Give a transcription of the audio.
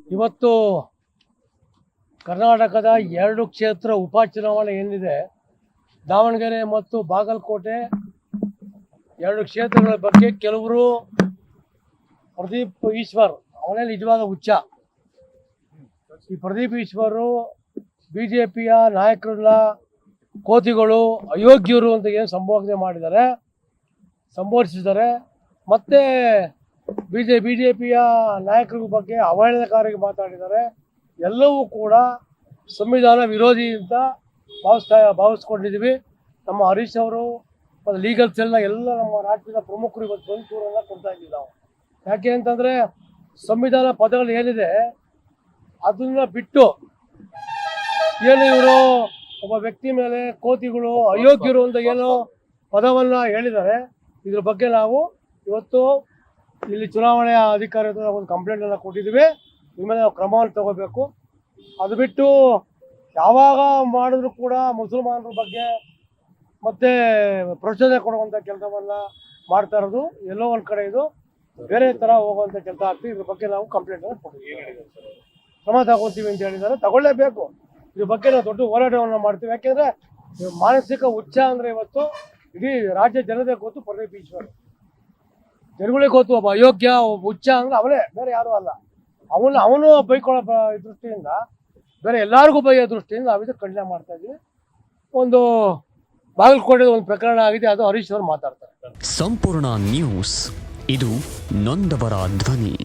ಇವತ್ತು ಕರ್ನಾಟಕದ 2 ಕ್ಷೇತ್ರ ಉಪಚುನಾವಣೆ ಏನಿದೆ, ದಾವಣಗೆರೆ ಮತ್ತು ಬಾಗಲಕೋಟೆ 2 ಕ್ಷೇತ್ರಗಳ ಬಗ್ಗೆ ಕೆಲವರು ಪ್ರದೀಪ್ ಈಶ್ವರ್ ಅವನೇ ನಿಜವಾದ ಹುಚ್ಚ. ಈ ಪ್ರದೀಪ್ ಈಶ್ವರು BJPಯ ನಾಯಕರನ್ನ ಕೋತಿಗಳು, ಅಯೋಗ್ಯರು ಅಂತ ಏನು ಸಂಬೋಧಿಸಿದ್ದಾರೆ. ಮತ್ತೆ BJPಯ ನಾಯಕರ ಬಗ್ಗೆ ಅವಹೇಳನಕಾರಿಗೆ ಮಾತಾಡಿದ್ದಾರೆ. ಎಲ್ಲವೂ ಕೂಡ ಸಂವಿಧಾನ ವಿರೋಧಿ ಅಂತ ಭಾವಿಸ್ಕೊಂಡಿದ್ದೀವಿ. ನಮ್ಮ ಹರೀಶ್ ಅವರು ಮತ್ತು ಲೀಗಲ್ ಸೆಲ್ನ ಎಲ್ಲ ನಮ್ಮ ರಾಜ್ಯದ ಪ್ರಮುಖರು ಇವತ್ತು ಬಂದು ದೂರನ್ನು ಕೊಡ್ತಾ ಇದ್ದೀವಿ ನಾವು. ಯಾಕೆ ಅಂತಂದರೆ ಸಂವಿಧಾನ ಪದಗಳು ಏನಿದೆ ಅದನ್ನು ಬಿಟ್ಟು ಏನು ಇವರು ಒಬ್ಬ ವ್ಯಕ್ತಿ ಮೇಲೆ ಕೋತಿಗಳು, ಅಯೋಗ್ಯರು ಅಂತ ಏನೋ ಪದವನ್ನು ಹೇಳಿದ್ದಾರೆ. ಇದ್ರ ಬಗ್ಗೆ ನಾವು ಇವತ್ತು ಇಲ್ಲಿ ಚುನಾವಣೆಯ ಅಧಿಕಾರಿಗಳ ಒಂದು ಕಂಪ್ಲೇಂಟನ್ನು ಕೊಟ್ಟಿದ್ದೀವಿ. ಇದ್ರ ಮೇಲೆ ನಾವು ಕ್ರಮವನ್ನು ತಗೋಬೇಕು. ಅದು ಬಿಟ್ಟು ಯಾವಾಗ ಮಾಡಿದ್ರು ಕೂಡ ಮುಸಲ್ಮಾನರ ಬಗ್ಗೆ ಮತ್ತೆ ಪ್ರಚೋದನೆ ಕೊಡುವಂಥ ಕೆಲಸವನ್ನು ಮಾಡ್ತಾ ಇರೋದು ಎಲ್ಲೋ ಒಂದು ಕಡೆ ಇದು ಬೇರೆ ಥರ ಹೋಗುವಂಥ ಕೆಲಸ ಆಗ್ತದೆ. ಇದ್ರ ಬಗ್ಗೆ ನಾವು ಕಂಪ್ಲೇಂಟನ್ನು ಕೊಟ್ಟಿದ್ದೀವಿ. ಕ್ರಮ ತಗೋತೀವಿ ಅಂತ ಹೇಳಿದ್ದಾರೆ. ತಗೊಳ್ಳೇಬೇಕು. ಇದ್ರ ಬಗ್ಗೆ ನಾವು ದೊಡ್ಡ ಹೋರಾಟವನ್ನು ಮಾಡ್ತೀವಿ. ಯಾಕೆಂದರೆ ಮಾನಸಿಕ ಹುಚ್ಚ ಅಂದರೆ ಇವತ್ತು ಇಡೀ ರಾಜ್ಯ ಜನತೆ ಗೊತ್ತು. ಪ್ರದೀಪ್ ಈಶ್ವರ್ ಜನಗಳಿಗೆ ಗೊತ್ತು. ಒಬ್ಬ ಅಯೋಗ್ಯ, ಒಬ್ಬ ಹುಚ್ಚ ಅಂದರೆ ಅವನೇ, ಬೇರೆ ಯಾರೂ ಅಲ್ಲ. ಅವನು ಬೈಕೊಳ್ಳೋ ದೃಷ್ಟಿಯಿಂದ, ಬೇರೆ ಎಲ್ಲರಿಗೂ ಬೈಯೋ ದೃಷ್ಟಿಯಿಂದ ನಾವಿದು ಖಂಡನೆ ಮಾಡ್ತಾ ಇದ್ದೀವಿ. ಒಂದು ಬಾಗಲಕೋಟೆ ಒಂದು ಪ್ರಕರಣ ಆಗಿದೆ, ಅದು ಹರೀಶ್ ಅವರು ಮಾತಾಡ್ತಾರೆ. ಸಂಪೂರ್ಣ ನ್ಯೂಸ್, ಇದು ನೊಂದವರ ಧ್ವನಿ.